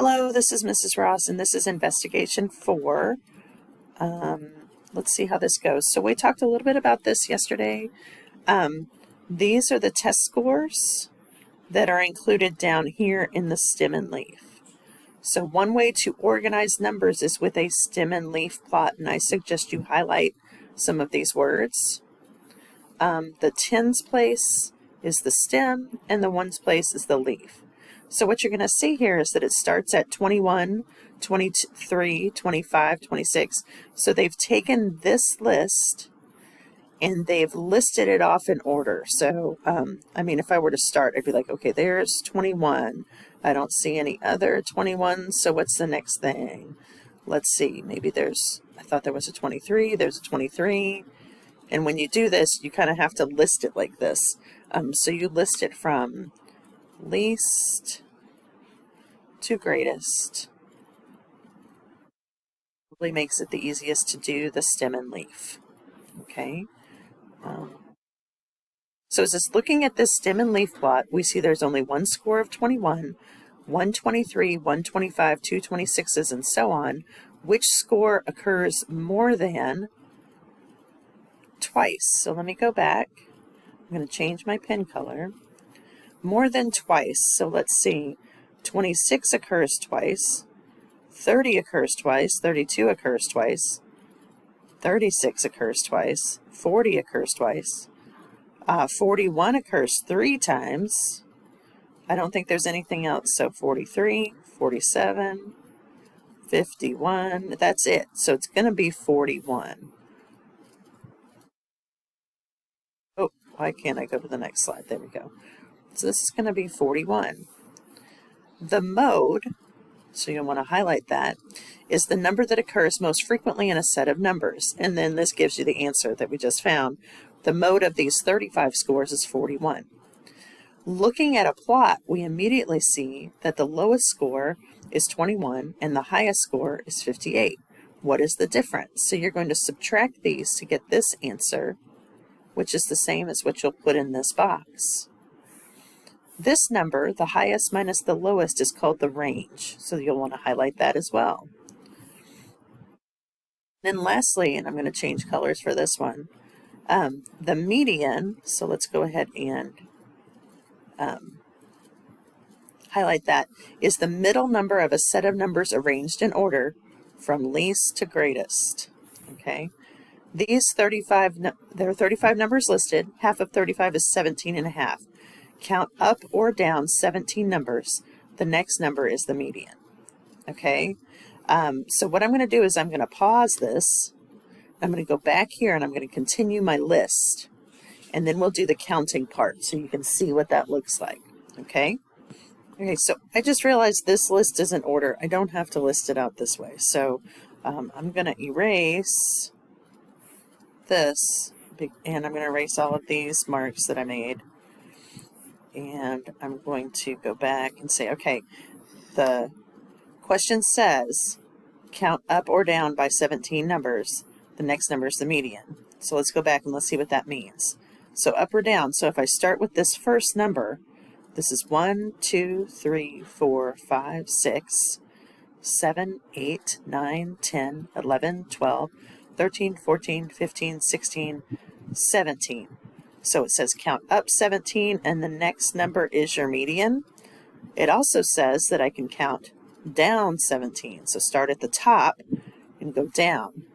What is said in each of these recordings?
Hello, this is Mrs. Ross, and this is Investigation 4. Let's see how this goes. So we talked a little bit about this yesterday. These are the test scores that are included down here in the stem and leaf. So one way to organize numbers is with a stem and leaf plot, and I suggest you highlight some of these words. The tens place is the stem, and the ones place is the leaf. So what you're going to see here is that it starts at 21, 23, 25, 26. So they've taken this list and they've listed it off in order. So, I mean, if I were to start, I'd be like, okay, there's 21. I don't see any other 21. So what's the next thing? Let's see. Maybe I thought there was a 23. There's a 23. And when you do this, you kind of have to list it like this. So you list it from least to greatest. Really makes it the easiest to do the stem and leaf. Okay. So as it's looking at this stem and leaf plot, we see there's only one score of 21, 123, 125, 2 26s, and so on. Which score occurs more than twice? So let me go back. I'm going to change my pen color. More than twice. So let's see. 26 occurs twice. 30 occurs twice. 32 occurs twice. 36 occurs twice. 40 occurs twice. 41 occurs 3 times. I don't think there's anything else. So 43, 47, 51. That's it. So it's going to be 41. Oh, why can't I go to the next slide? There we go. So this is going to be 41. The mode, so you'll want to highlight that, is the number that occurs most frequently in a set of numbers. And then this gives you the answer that we just found. The mode of these 35 scores is 41. Looking at a plot, we immediately see that the lowest score is 21 and the highest score is 58. What is the difference? So you're going to subtract these to get this answer, which is the same as what you'll put in this box. This number, the highest minus the lowest, is called the range. So you'll want to highlight that as well. Then lastly, and I'm going to change colors for this one, the median, so let's go ahead and highlight that, is the middle number of a set of numbers arranged in order from least to greatest. Okay. These 35, there are 35 numbers listed. Half of 35 is 17 and a half. Count up or down 17 numbers. The next number is the median. Okay. So what I'm going to do is I'm going to pause this. I'm going to go back here and I'm going to continue my list. And then we'll do the counting part so you can see what that looks like. Okay. Okay, so I just realized this list is in order. I don't have to list it out this way. So I'm going to erase this, and I'm going to erase all of these marks that I made. And I'm going to go back and say, okay, the question says count up or down by 17 numbers. The next number is the median. So let's go back and let's see what that means. So up or down. So if I start with this first number, this is 1, 2, 3, 4, 5, 6, 7, 8, 9, 10, 11, 12, 13, 14, 15, 16, 17. So it says count up 17 and the next number is your median. It also says that I can count down 17. So start at the top and go down.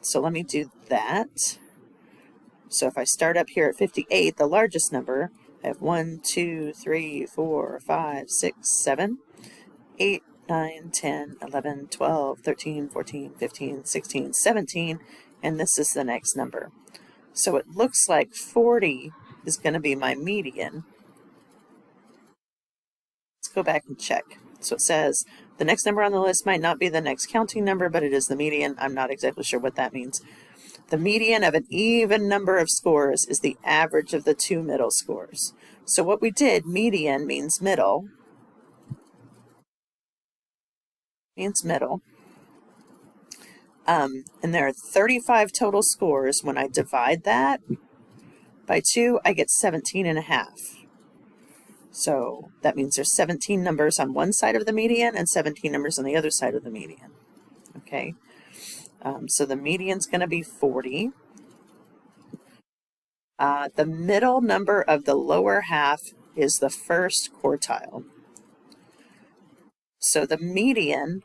So let me do that. So if I start up here at 58, the largest number, I have 1, 2, 3, 4, 5, 6, 7, 8, 9, 10, 11, 12, 13, 14, 15, 16, 17, and this is the next number. So it looks like 40 is going to be my median. Let's go back and check. So it says the next number on the list might not be the next counting number, but it is the median. I'm not exactly sure what that means. The median of an even number of scores is the average of the two middle scores. So what we did, median means middle. And there are 35 total scores. When I divide that by 2, I get 17 and a half. So that means there's 17 numbers on one side of the median and 17 numbers on the other side of the median. Okay, so the median's going to be 40. The middle number of the lower half is the first quartile. So the median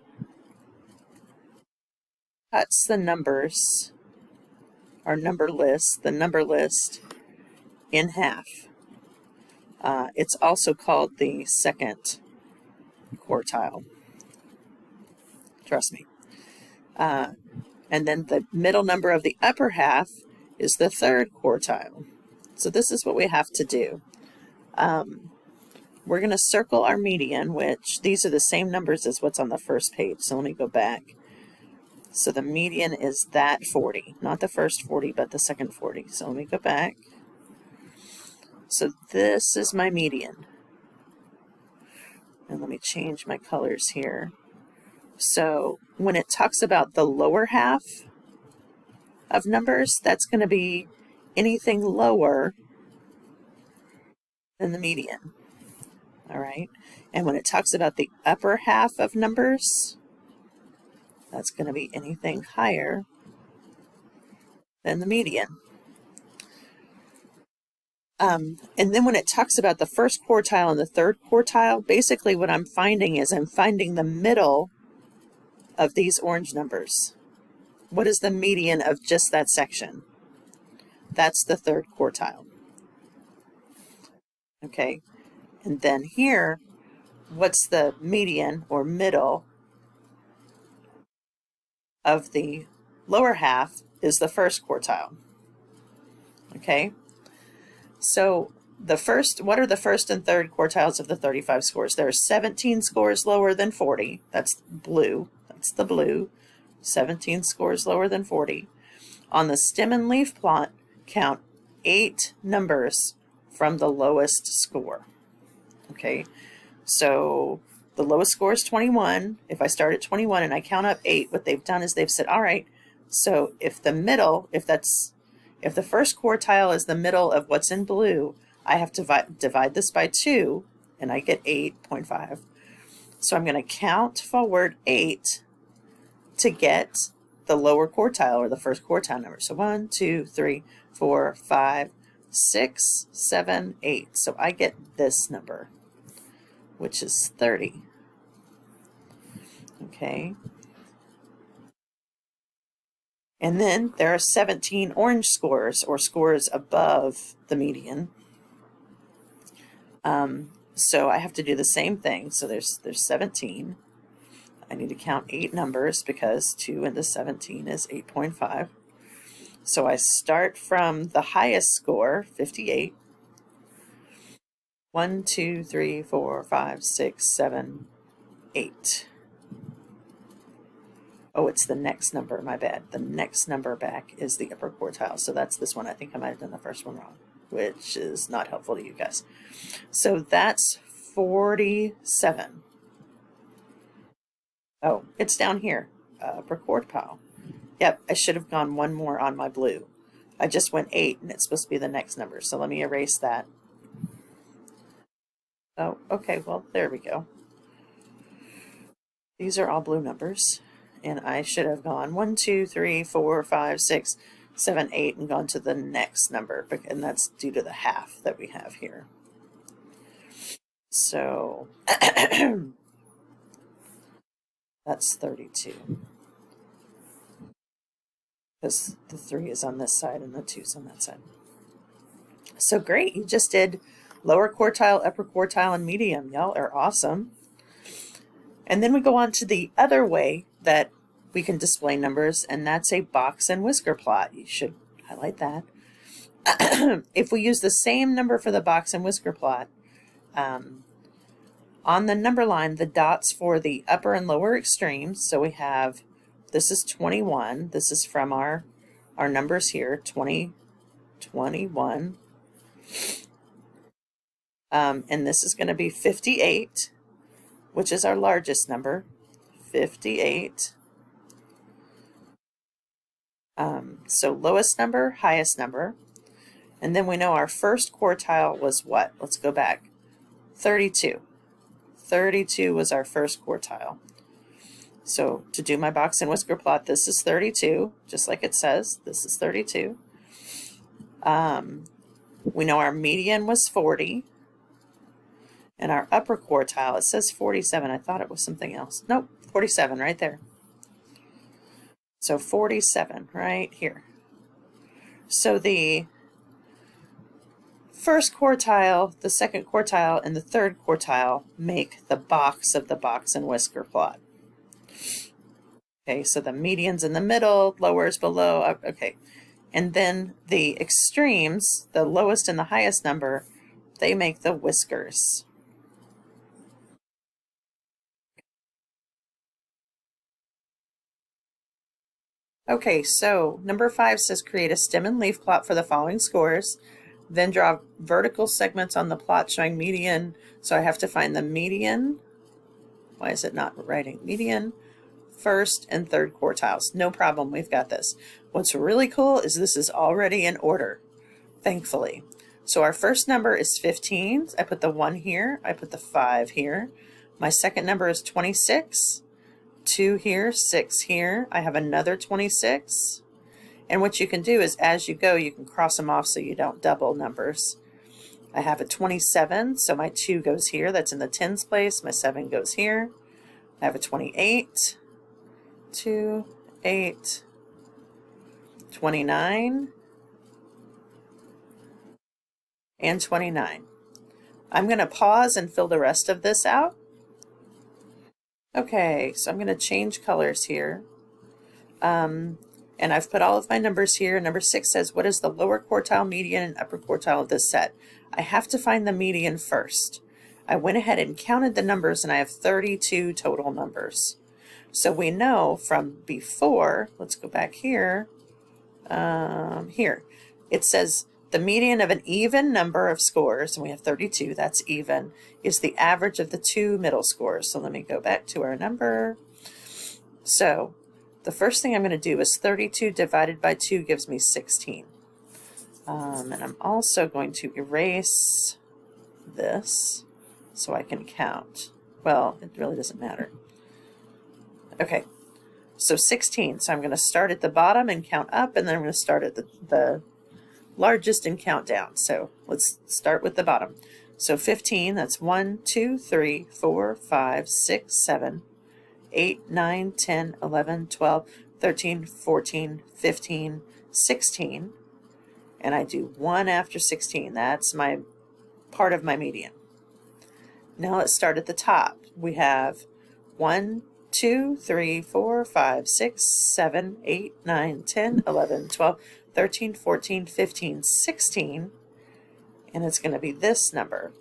cuts the numbers, our number list, the number list, in half. It's also called the second quartile. Trust me. And then the middle number of the upper half is the third quartile. So this is what we have to do. We're going to circle our median, which these are the same numbers as what's on the first page. So let me go back. So the median is that 40, not the first 40, but the second 40. So let me go back. So this is my median. And let me change my colors here. So when it talks about the lower half of numbers, that's going to be anything lower than the median. All right. And when it talks about the upper half of numbers, that's going to be anything higher than the median. And then when it talks about the first quartile and the third quartile, basically what I'm finding is I'm finding the middle of these orange numbers. What is the median of just that section? That's the third quartile. Okay. And then here, what's the median or middle of the lower half is the first quartile. Okay. So what are the first and third quartiles of the 35 scores? There are 17 scores lower than 40. That's blue. That's the blue. 17 scores lower than 40. On the stem and leaf plot, count 8 numbers from the lowest score. Okay, so the lowest score is 21. If I start at 21 and I count up 8, what they've done is they've said, all right, so if the first quartile is the middle of what's in blue, I have to divide this by 2, and I get 8.5. So I'm going to count forward 8 to get the lower quartile or the first quartile number. So 1, 2, 3, 4, 5, 6, 7, 8. So I get this number, which is 30. Okay. And then there are 17 orange scores or scores above the median. So I have to do the same thing. So there's 17. I need to count 8 numbers because 2 into 17 is 8.5. So I start from the highest score, 58. 1, 2, 3, 4, 5, 6, 7, 8. Oh, it's the next number, my bad. The next number back is the upper quartile. So that's this one. I think I might have done the first one wrong, which is not helpful to you guys. So that's 47. Oh, it's down here, upper quartile. Yep, I should have gone one more on my blue. I just went 8, and it's supposed to be the next number. So let me erase that. Oh, okay, well, there we go. These are all blue numbers, and I should have gone 1, 2, 3, 4, 5, 6, 7, 8, and gone to the next number, and that's due to the half that we have here. So that's 32. Because the 3 is on this side and the 2 is on that side. So great, you just did lower quartile, upper quartile, and median. Y'all are awesome. And then we go on to the other way that we can display numbers, and that's a box and whisker plot. You should highlight that. If we use the same number for the box and whisker plot, on the number line, the dots for the upper and lower extremes, so we have, this is 21. This is from our numbers here, 20, 21. And this is going to be 58, which is our largest number, 58. So lowest number, highest number. And then we know our first quartile was what? Let's go back. 32. 32 was our first quartile. So to do my box and whisker plot, this is 32, just like it says. This is 32. We know our median was 40. And our upper quartile, it says 47. I thought it was something else. Nope, 47 right there. So 47 right here. So the first quartile, the second quartile, and the third quartile make the box of the box and whisker plot. Okay, so the median's in the middle, lowers below, okay. And then the extremes, the lowest and the highest number, they make the whiskers. Okay, so number 5 says create a stem and leaf plot for the following scores. Then draw vertical segments on the plot showing median. So I have to find the median. Why is it not writing? Median, first, and third quartiles. No problem, we've got this. What's really cool is this is already in order, thankfully. So our first number is 15. I put the 1 here. I put the 5 here. My second number is 26. 2 here, 6 here. I have another 26. And what you can do is as you go, you can cross them off so you don't double numbers. I have a 27, so my 2 goes here. That's in the tens place. My 7 goes here. I have a 28, 2, 8, 29, and 29. I'm going to pause and fill the rest of this out. Okay, so I'm going to change colors here. And I've put all of my numbers here. Number 6 says, what is the lower quartile, median, and upper quartile of this set? I have to find the median first. I went ahead and counted the numbers, and I have 32 total numbers. So we know from before, let's go back here, here. It says the median of an even number of scores, and we have 32, that's even, is the average of the 2 middle scores. So let me go back to our number. So the first thing I'm going to do is 32 divided by 2 gives me 16. And I'm also going to erase this so I can count. Well, it really doesn't matter. Okay, so 16. So I'm going to start at the bottom and count up, and then I'm going to start at the largest and count down. So let's start with the bottom. So 15, that's 1, 2, 3, 4, 5, 6, 7, 8, 9, 10, 11, 12, 13, 14, 15, 16. And I do 1 after 16. That's my part of my median. Now let's start at the top. We have 1, 2, 3, 4, 5, 6, 7, 8, 9, 10, 11, 12, 13, 14, 15, 16, and it's going to be this number.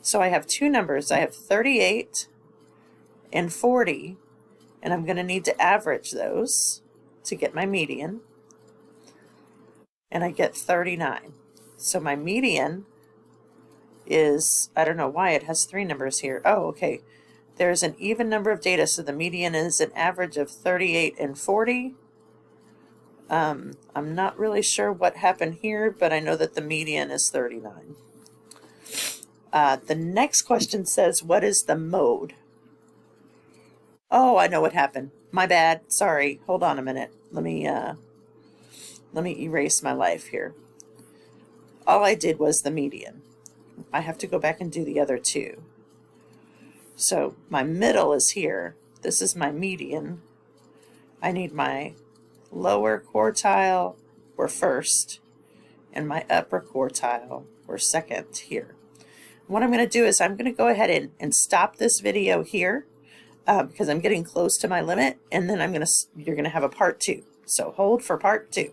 So I have 2 numbers. I have 38 and 40, and I'm going to need to average those to get my median, and I get 39. So my median is, I don't know why it has 3 numbers here. Oh, okay. There's an even number of data, so the median is an average of 38 and 40. I'm not really sure what happened here, but I know that the median is 39. The next question says, what is the mode? Oh, I know what happened. My bad. Sorry. Hold on a minute. Let me erase my life here. All I did was the median. I have to go back and do the other 2. So my middle is here. This is my median. I need my lower quartile or first, and my upper quartile or second here. What I'm going to do is I'm going to go ahead and stop this video here because I'm getting close to my limit, and then you're going to have a part 2. So hold for part 2.